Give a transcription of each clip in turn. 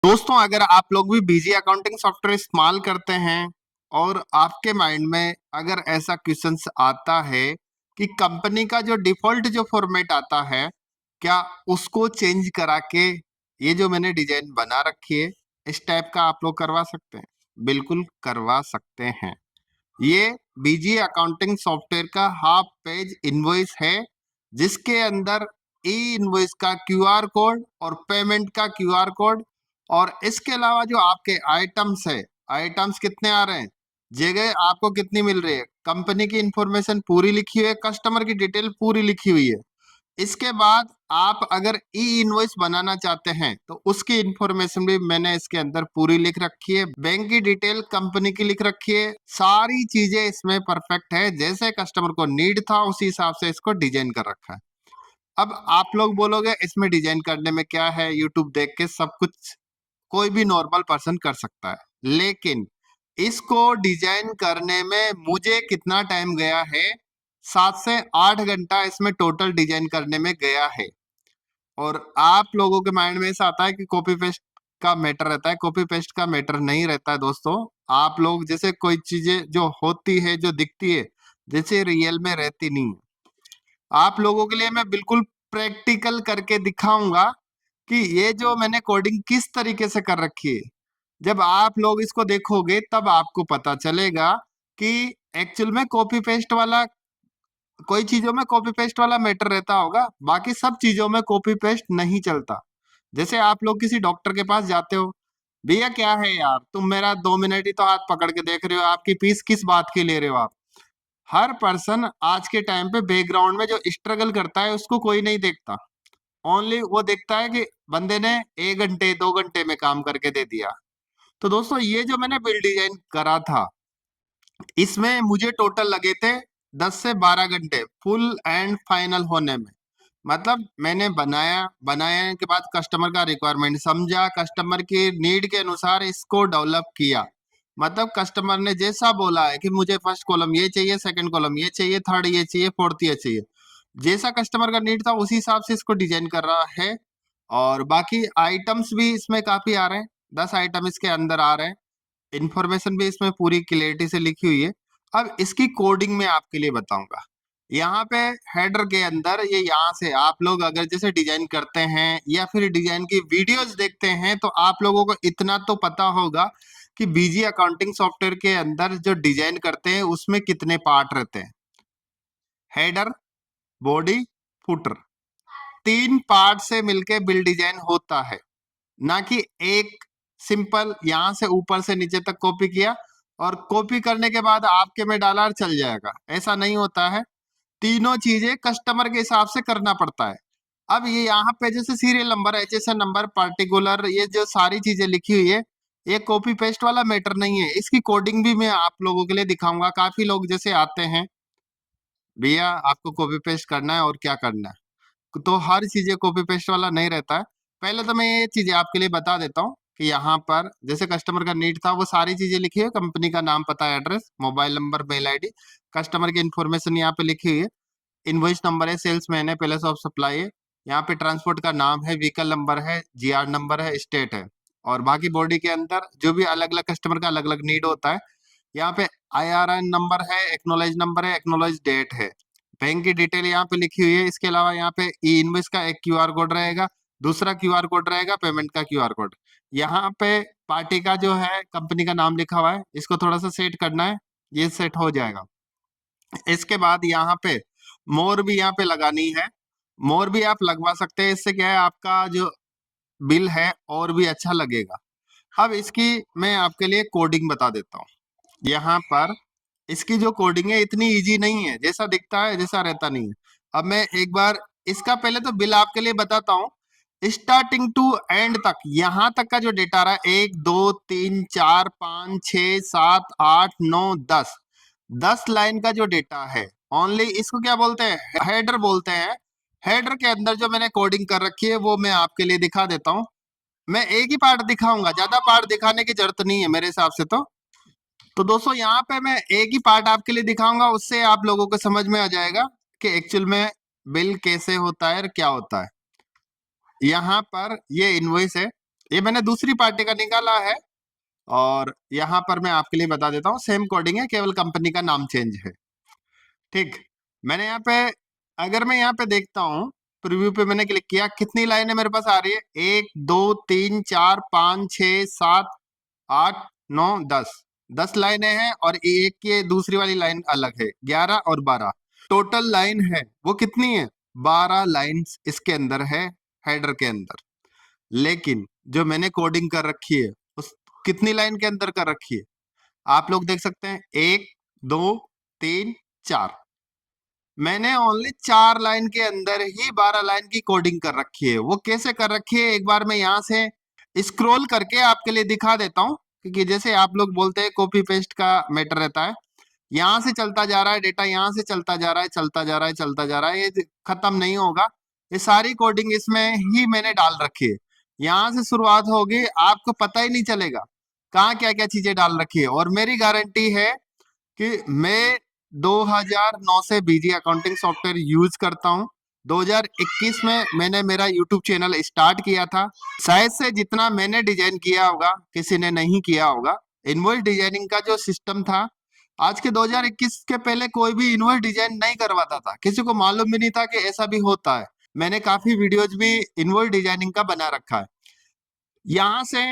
दोस्तों, अगर आप लोग भी बीजी अकाउंटिंग सॉफ्टवेयर इस्तेमाल करते हैं और आपके माइंड में अगर ऐसा क्वेश्चंस आता है कि कंपनी का जो डिफॉल्ट जो फॉर्मेट आता है, क्या उसको चेंज करा के ये जो मैंने डिजाइन बना रखी है इस टाइप का आप लोग करवा सकते हैं? बिल्कुल करवा सकते हैं। ये बीजी अकाउंटिंग सॉफ्टवेयर का हाफ पेज इनवॉइस है, जिसके अंदर ई इनवॉइस का क्यूआर कोड और पेमेंट का क्यूआर कोड और इसके अलावा जो आपके आइटम्स है, आइटम्स कितने आ रहे हैं, जगह आपको कितनी मिल रही है, कंपनी की इंफॉर्मेशन पूरी लिखी हुई है, कस्टमर की डिटेल पूरी लिखी हुई है। इसके बाद आप अगर ई इनवॉइस बनाना चाहते हैं तो उसकी इंफॉर्मेशन भी मैंने इसके अंदर पूरी लिख रखी है, बैंक की डिटेल कंपनी की लिख रखी है, सारी चीजें इसमें परफेक्ट है। जैसे कस्टमर को नीड था उसी हिसाब से इसको डिजाइन कर रखा है। अब आप लोग बोलोगे इसमें डिजाइन करने में क्या है, यूट्यूब देख के सब कुछ कोई भी नॉर्मल पर्सन कर सकता है, लेकिन इसको डिजाइन करने में मुझे कितना टाइम गया है, 7 से 8 घंटा इसमें टोटल डिजाइन करने में गया है। और आप लोगों के माइंड में ऐसा आता है कि कॉपी पेस्ट का मैटर रहता है, कॉपी पेस्ट का मैटर नहीं रहता है दोस्तों। आप लोग जैसे कोई चीजें जो होती है, जो दिखती है, जैसे रियल में रहती नहीं है। आप लोगों के लिए मैं बिल्कुल प्रैक्टिकल करके दिखाऊंगा कि ये जो मैंने कोडिंग किस तरीके से कर रखी है। जब आप लोग इसको देखोगे तब आपको पता चलेगा कि एक्चुअल में कॉपी पेस्ट वाला, कोई चीजों में कॉपी पेस्ट वाला मैटर रहता होगा, बाकी सब चीजों में कॉपी पेस्ट नहीं चलता। जैसे आप लोग किसी डॉक्टर के पास जाते हो, भैया क्या है यार, तुम मेरा 2 मिनट ही तो हाथ पकड़ के देख रहे हो, आपकी फीस किस बात की ले रहे हो आप? हर पर्सन आज के टाइम पे बैकग्राउंड में जो स्ट्रगल करता है उसको कोई नहीं देखता। ओनली वो देखता है कि बंदे ने 1 घंटे 2 घंटे में काम करके दे दिया। तो दोस्तों, ये जो मैंने बिल डिजाइन करा था, इसमें मुझे टोटल लगे थे 10 से 12 घंटे फुल एंड फाइनल होने में। मतलब मैंने बनाने के बाद कस्टमर का रिक्वायरमेंट समझा, कस्टमर की नीड के अनुसार इसको डेवलप किया। मतलब कस्टमर ने जैसा बोला है कि मुझे फर्स्ट कॉलम ये चाहिए, सेकंड कॉलम ये चाहिए, थर्ड ये चाहिए, फोर्थ ये चाहिए, जैसा कस्टमर का नीड था उसी हिसाब से इसको डिजाइन कर रहा है। और बाकी आइटम्स भी इसमें काफी आ रहे हैं, 10 आइटम इसके अंदर आ रहे हैं, इंफॉर्मेशन भी इसमें पूरी क्लियरिटी से लिखी हुई है। अब इसकी कोडिंग में आपके लिए बताऊंगा। यहाँ पे हेडर के अंदर ये, यहाँ से आप लोग अगर जैसे डिजाइन करते हैं या फिर डिजाइन की वीडियोस देखते हैं तो आप लोगों को इतना तो पता होगा कि बीजी अकाउंटिंग सॉफ्टवेयर के अंदर जो डिजाइन करते हैं उसमें कितने पार्ट रहते हैं। हेडर, बॉडी, फुटर, 3 पार्ट से मिलके बिल डिजाइन होता है, ना कि एक सिंपल यहां से ऊपर से नीचे तक कॉपी किया और कॉपी करने के बाद आपके में डाला और चल जाएगा, ऐसा नहीं होता है। तीनों चीजें कस्टमर के हिसाब से करना पड़ता है। अब ये यहाँ पे जैसे serial number, HSN number, particular, ये जो सारी चीजें लिखी हुई है, ये कॉपी पेस्ट वाला मैटर नहीं है। इसकी कोडिंग भी मैं आप लोगों के लिए दिखाऊंगा। काफी लोग जैसे आते हैं, भैया आपको कॉपी पेस्ट करना है और क्या करना है, तो हर चीजें कॉपी पेस्ट वाला नहीं रहता है। पहले तो मैं ये चीजें आपके लिए बता देता हूँ कि यहाँ पर जैसे कस्टमर का नीड था वो सारी चीजें लिखी है, कंपनी का नाम, पता, address, mobile number, mail ID, customer की इन्फॉर्मेशन यहाँ पे लिखी हुई है, इनवॉइस नंबर है, सेल्समैन है, प्लेस ऑफ सप्लाई है, यहाँ पे ट्रांसपोर्ट का नाम है, व्हीकल नंबर है, जीआर नंबर है, स्टेट है। और बाकी बॉडी के अंदर जो भी अलग अलग कस्टमर का अलग अलग नीड होता है, यहाँ पे आईआरएन नंबर है, एक्नोलॉज डेट है, बैंक की डिटेल यहाँ पे लिखी हुई है। इसके अलावा यहाँ पे ई इनवॉइस का एक क्यूआर कोड रहेगा, दूसरा क्यूआर कोड रहेगा पेमेंट का क्यूआर कोड। यहाँ पे पार्टी का जो है कंपनी का नाम लिखा हुआ है, इसको थोड़ा सा सेट करना है, ये सेट हो जाएगा। इसके बाद यहाँ पे मोर भी यहाँ पे लगानी है, मोर भी आप लगवा सकते हैं, इससे क्या है आपका जो बिल है और भी अच्छा लगेगा। अब इसकी मैं आपके लिए कोडिंग बता देता हूँ। यहाँ पर इसकी जो कोडिंग है इतनी इजी नहीं है, जैसा दिखता है जैसा रहता नहीं है। अब मैं एक बार इसका पहले तो बिल आपके लिए बताता हूँ, स्टार्टिंग टू एंड तक, यहाँ तक का जो डेटा रहा है, 1 2 3 4 5 6 7 8 9 10, 10 लाइन का जो डेटा है, ओनली इसको क्या बोलते हैं, हेडर बोलते हैं। हेडर के अंदर जो मैंने कोडिंग कर रखी है वो मैं आपके लिए दिखा देता हूँ। मैं एक ही पार्ट दिखाऊंगा, ज्यादा पार्ट दिखाने की जरूरत नहीं है मेरे हिसाब से। तो दोस्तों, यहाँ पे मैं एक ही पार्ट आपके लिए दिखाऊंगा, उससे आप लोगों को समझ में आ जाएगा कि एक्चुअल में बिल कैसे होता है और क्या होता है। यहाँ पर ये इनवॉइस है, ये मैंने दूसरी पार्टी का निकाला है, और यहाँ पर मैं आपके लिए बता देता हूँ, सेम कोडिंग है, केवल कंपनी का नाम चेंज है। ठीक, मैंने यहाँ पे, अगर मैं यहाँ पे देखता हूँ, प्रीव्यू पे मैंने क्लिक किया, कितनी लाइनें मेरे पास आ रही है? 1 2 3 4 5 6 7 8 9 10, 10 लाइनें हैं, और एक ये दूसरी वाली लाइन अलग है, 11 और 12 टोटल लाइन है। वो कितनी है? 12 लाइन्स इसके अंदर है, हेडर के अंदर। लेकिन जो मैंने कोडिंग कर रखी है, उस कितनी लाइन के अंदर कर रखी है? आप लोग देख सकते हैं, 1 2 3 4। मैंने ओनली 4 लाइन के अंदर ही 12 लाइन की कोडिंग कर रखी है। वो कैसे कर रखी है, एक बार मैं यहाँ से स्क्रॉल करके आपके लिए दिखा देता हूँ, क्योंकि जैसे आप लोग बोलते हैं कॉपी पेस्ट का मैटर रहता है। यहाँ से चलता जा रहा है डेटा, यहाँ से चलता जा रहा है, चलता जा रहा है, चलता जा रहा है, ये खत्म नहीं होगा। ये सारी कोडिंग इसमें ही मैंने डाल रखी है। यहाँ से शुरुआत होगी, आपको पता ही नहीं चलेगा कहाँ क्या क्या चीजें डाल रखी है। और मेरी गारंटी है कि मैं 2009 से बीजी अकाउंटिंग सॉफ्टवेयर यूज करता हूँ। 2021 में मैंने मेरा यूट्यूब चैनल स्टार्ट किया था। शायद से जितना मैंने डिजाइन किया होगा किसी ने नहीं किया होगा। इनवॉइस डिजाइनिंग का जो सिस्टम था, आज के 2021 के पहले कोई भी इनवॉइस डिजाइन नहीं करवाता था, किसी को मालूम भी नहीं था कि ऐसा भी होता है। मैंने काफी वीडियोज भी इनवॉइस डिजाइनिंग का बना रखा है। यहाँ से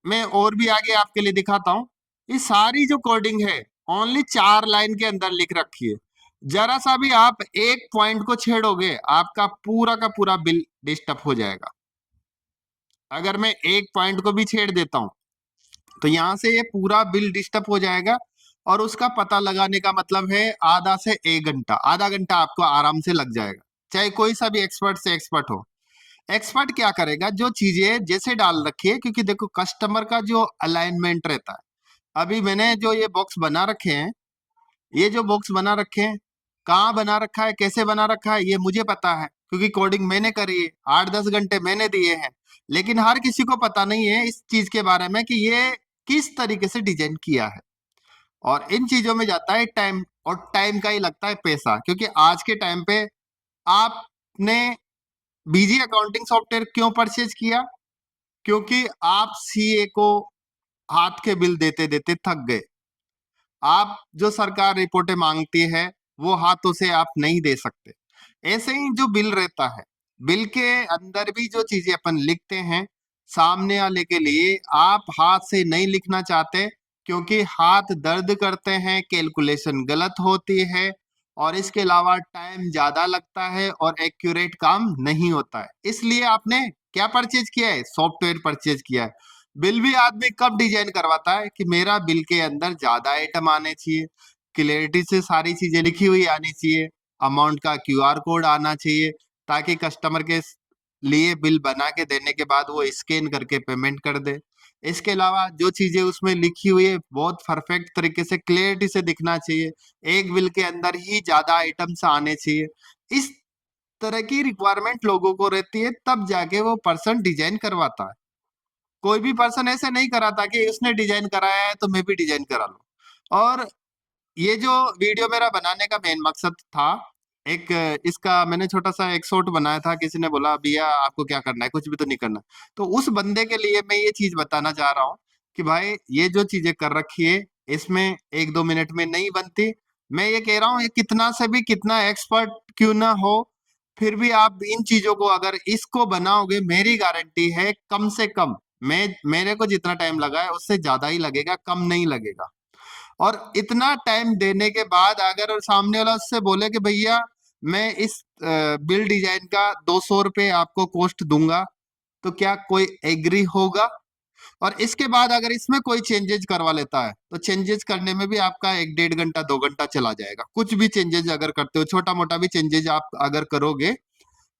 मैं और भी आगे आपके लिए दिखाता हूँ। ये सारी जो कोडिंग है ओनली 4 लाइन के अंदर लिख रखी है। जरा सा भी आप एक पॉइंट को छेड़ोगे, आपका पूरा का पूरा बिल डिस्टर्ब हो जाएगा। अगर मैं एक पॉइंट को भी छेड़ देता हूं, तो यहां से ये पूरा बिल डिस्टर्ब हो जाएगा। और उसका पता लगाने का मतलब है आधा से 1 घंटा, आधा घंटा आपको आराम से लग जाएगा, चाहे कोई सा भी एक्सपर्ट से एक्सपर्ट हो। एक्सपर्ट क्या करेगा, जो चीजें जैसे डाल रखी है, क्योंकि देखो कस्टमर का जो अलाइनमेंट रहता है। अभी मैंने जो ये बॉक्स बना रखे हैं, ये जो बॉक्स बना रखे हैं, कहाँ बना रखा है, कैसे बना रखा है, ये मुझे पता है, क्योंकि कोडिंग मैंने करी है, 8-10 घंटे मैंने दिए हैं। लेकिन हर किसी को पता नहीं है इस चीज के बारे में कि ये किस तरीके से डिजाइन किया है। और इन चीजों में जाता है टाइम, और टाइम का ही लगता है पैसा। क्योंकि आज के टाइम पे आपने बीजी अकाउंटिंग सॉफ्टवेयर क्यों परचेज किया? क्योंकि आप सीए को हाथ के बिल देते देते थक गए। आप जो सरकार रिपोर्टें मांगती है वो हाथों से आप नहीं दे सकते। ऐसे ही जो बिल रहता है, बिल के अंदर भी जो चीजें अपन लिखते हैं, सामने वाले के लिए आप हाथ से नहीं लिखना चाहते, क्योंकि हाथ दर्द करते हैं, कैलकुलेशन गलत होती है, और इसके अलावा टाइम ज्यादा लगता है और एक्यूरेट काम नहीं होता है। इसलिए आपने क्या परचेज किया है? सॉफ्टवेयर परचेज किया है। बिल भी आदमी कब डिजाइन करवाता है कि मेरा बिल के अंदर ज्यादा आइटम आने चाहिए, क्लियरिटी से सारी चीजें लिखी हुई आनी चाहिए, अमाउंट का क्यूआर कोड आना चाहिए, ताकि कस्टमर के लिए बिल बना के देने के बाद वो स्कैन करके पेमेंट कर दे। इसके अलावा जो चीजें उसमें लिखी हुई है बहुत परफेक्ट तरीके से क्लियरिटी से दिखना चाहिए, एक बिल के अंदर ही ज्यादा आइटम्स आने चाहिए। इस तरह की रिक्वायरमेंट लोगों को रहती है, तब जाके वो पर्सन डिजाइन करवाता है। कोई भी पर्सन ऐसे नहीं कराता कि उसने डिजाइन कराया है तो मैं भी डिजाइन करा लूं। और ये जो वीडियो मेरा बनाने का मेन मकसद था, एक इसका मैंने छोटा सा एक शॉर्ट बनाया था। किसी ने बोला भैया आपको क्या करना है, कुछ भी तो नहीं करना। तो उस बंदे के लिए मैं ये चीज बताना चाह रहा हूँ कि भाई ये जो चीजें कर रखी है, इसमें 1-2 मिनट में नहीं बनती। मैं ये कह रहा हूँ, ये कितना से भी कितना एक्सपर्ट क्यों ना हो, फिर भी आप इन चीजों को अगर इसको बनाओगे, मेरी गारंटी है कम से कम मेरे को जितना टाइम लगा है उससे ज्यादा ही लगेगा, कम नहीं लगेगा। और इतना टाइम देने के बाद अगर सामने वाला उससे बोले कि भैया मैं इस बिल डिजाइन का 200 रुपये आपको कॉस्ट दूंगा, तो क्या कोई एग्री होगा? और इसके बाद अगर इसमें कोई चेंजेस करवा लेता है, तो चेंजेस करने में भी आपका 1-1.5 घंटा 2 घंटा चला जाएगा। कुछ भी चेंजेस अगर करते हो, छोटा मोटा भी चेंजेस आप अगर करोगे,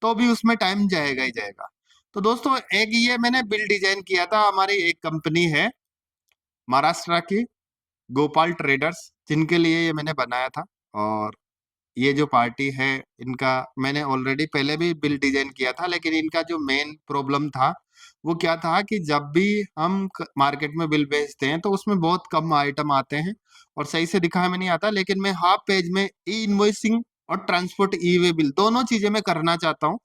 तो भी उसमें टाइम जाएगा ही जाएगा। तो दोस्तों, एक ये मैंने बिल डिजाइन किया था, हमारी एक कंपनी है महाराष्ट्र की, गोपाल ट्रेडर्स, जिनके लिए ये मैंने बनाया था। और ये जो पार्टी है, इनका मैंने ऑलरेडी पहले भी बिल डिजाइन किया था, लेकिन इनका जो मेन प्रॉब्लम था वो क्या था कि जब भी हम मार्केट में बिल बेचते हैं तो उसमें बहुत कम आइटम आते हैं और सही से दिखाई में नहीं आता। लेकिन मैं हाफ पेज में ई इनवॉइसिंग और ट्रांसपोर्ट ई वे बिल दोनों चीजें मैं करना चाहता हूँ।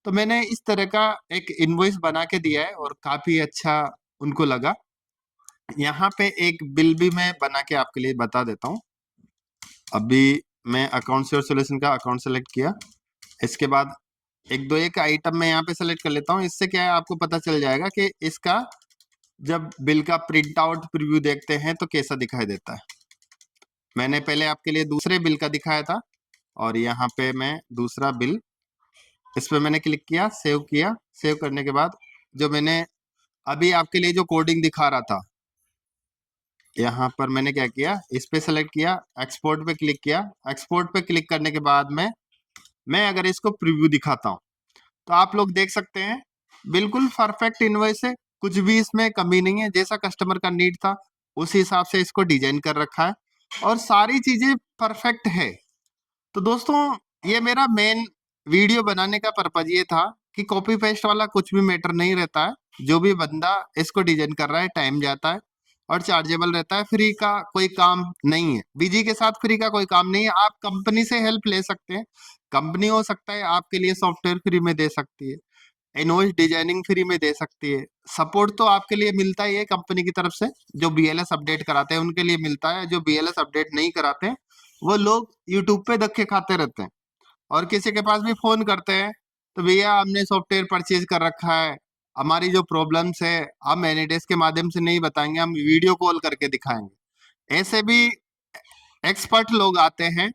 तो मैंने इस तरह का एक इनवॉइस बना के दिया है और काफी अच्छा उनको लगा। यहाँ पे एक बिल भी मैं बना के आपके लिए बता देता हूँ। अभी मैं अकाउंट से और सोल्यूशन का अकाउंट सेलेक्ट किया, इसके बाद एक आइटम मैं यहाँ पे सेलेक्ट कर लेता हूँ। इससे क्या है, आपको पता चल जाएगा कि इसका जब बिल का प्रिंट आउट प्रीव्यू देखते हैं तो कैसा दिखाई देता है। मैंने पहले आपके लिए दूसरे बिल का दिखाया था और यहाँ पे मैं दूसरा बिल, इस पे मैंने क्लिक किया, सेव किया। सेव करने के बाद जो मैंने अभी आपके लिए जो कोडिंग दिखा रहा था, यहाँ पर मैंने क्या किया, इस पे सेलेक्ट किया, एक्सपोर्ट पे क्लिक किया। एक्सपोर्ट पे क्लिक करने के बाद मैं अगर इसको प्रीव्यू दिखाता हूँ तो आप लोग देख सकते हैं बिल्कुल परफेक्ट इनवॉइस है, कुछ भी इसमें कमी नहीं है। जैसा कस्टमर का नीड था उस हिसाब से इसको डिजाइन कर रखा है और सारी चीजें परफेक्ट है। तो दोस्तों, ये मेरा मेन वीडियो बनाने का पर्पज ये था कि कॉपी पेस्ट वाला कुछ भी मैटर नहीं रहता है। जो भी बंदा इसको डिजाइन कर रहा है, टाइम जाता है और चार्जेबल रहता है। फ्री का कोई काम नहीं है, बीजी के साथ फ्री का कोई काम नहीं है। आप कंपनी से हेल्प ले सकते हैं, कंपनी हो सकता है आपके लिए सॉफ्टवेयर फ्री में दे सकती है, इनवॉइस डिजाइनिंग फ्री में दे सकती है। सपोर्ट तो आपके लिए मिलता ही है कंपनी की तरफ से, जो बीएलएस अपडेट कराते हैं उनके लिए मिलता है। जो बीएलएस अपडेट नहीं कराते हैं वो लोग यूट्यूब पे धक्के खाते रहते हैं और किसी के पास भी फोन करते हैं तो भैया हमने सॉफ्टवेयर परचेज कर रखा है, हमारी जो प्रॉब्लम्स है हम एनीडेस्क के माध्यम से नहीं बताएंगे, हम वीडियो कॉल करके दिखाएंगे। ऐसे भी एक्सपर्ट लोग आते हैं,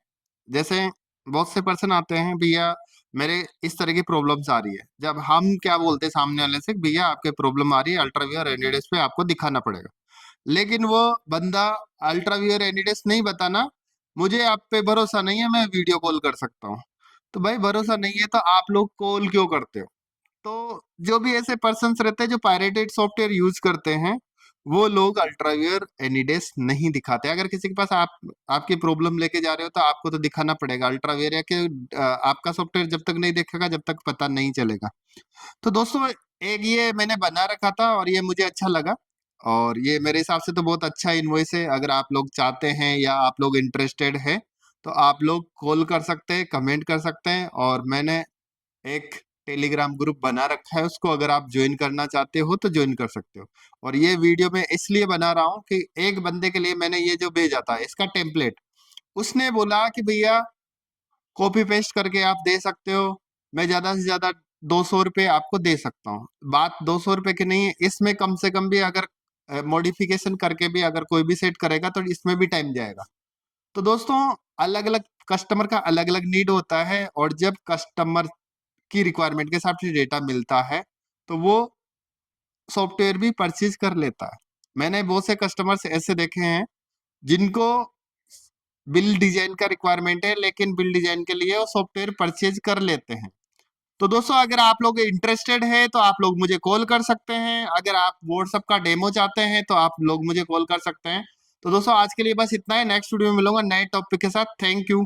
जैसे बहुत से पर्सन आते हैं, भैया मेरे इस तरह की प्रॉब्लम्स आ रही है। जब हम क्या बोलते हैं सामने वाले से, भैया आपके प्रॉब्लम आ रही है, अल्ट्रावियर एनीडेस्क पे आपको दिखाना पड़ेगा। लेकिन वो बंदा अल्ट्रावियर एनीडेस्क नहीं बताना, मुझे आप पे भरोसा नहीं है, मैं वीडियो कॉल कर सकता हूँ। तो भाई भरोसा नहीं है तो आप लोग कॉल क्यों करते हो? तो जो भी ऐसे पर्सन्स रहते हैं जो पायरेटेड सॉफ्टवेयर यूज करते हैं, वो लोग अल्ट्रावियर एनीडेस्क नहीं दिखाते। अगर किसी के पास आप आपकी प्रॉब्लम लेके जा रहे हो तो आपको तो दिखाना पड़ेगा अल्ट्रावियर, या कि आपका सॉफ्टवेयर जब तक नहीं देखेगा जब तक पता नहीं चलेगा। तो दोस्तों, एक ये मैंने बना रखा था और ये मुझे अच्छा लगा और ये मेरे हिसाब से तो बहुत अच्छा इनवॉइस है। अगर आप लोग चाहते हैं या आप लोग इंटरेस्टेड है तो आप लोग कॉल कर सकते हैं, कमेंट कर सकते हैं। और मैंने एक टेलीग्राम ग्रुप बना रखा है, उसको अगर आप ज्वाइन करना चाहते हो तो ज्वाइन कर सकते हो। और ये वीडियो मैं इसलिए बना रहा हूँ कि एक बंदे के लिए मैंने ये जो भेजा था इसका टेम्पलेट, उसने बोला कि भैया कॉपी पेस्ट करके आप दे सकते हो, मैं ज्यादा से ज्यादा 200 रुपये आपको दे सकता हूँ। बात 200 रुपये की नहीं है, इसमें कम से कम भी अगर मॉडिफिकेशन करके भी अगर कोई भी सेट करेगा तो इसमें भी टाइम जाएगा। तो दोस्तों, अलग अलग कस्टमर का अलग अलग नीड होता है और जब कस्टमर की रिक्वायरमेंट के हिसाब से डेटा मिलता है तो वो सॉफ्टवेयर भी परचेज कर लेता है। मैंने बहुत से कस्टमर्स ऐसे देखे हैं जिनको बिल डिजाइन का रिक्वायरमेंट है लेकिन बिल डिजाइन के लिए वो सॉफ्टवेयर परचेज कर लेते हैं। तो दोस्तों, अगर आप लोग इंटरेस्टेड है तो आप लोग मुझे कॉल कर सकते हैं। अगर आप व्हाट्सएप का डेमो चाहते हैं तो आप लोग मुझे कॉल कर सकते हैं। तो दोस्तों, आज के लिए बस इतना है। नेक्स्ट वीडियो में मिलूंगा नए टॉपिक के साथ। Thank you.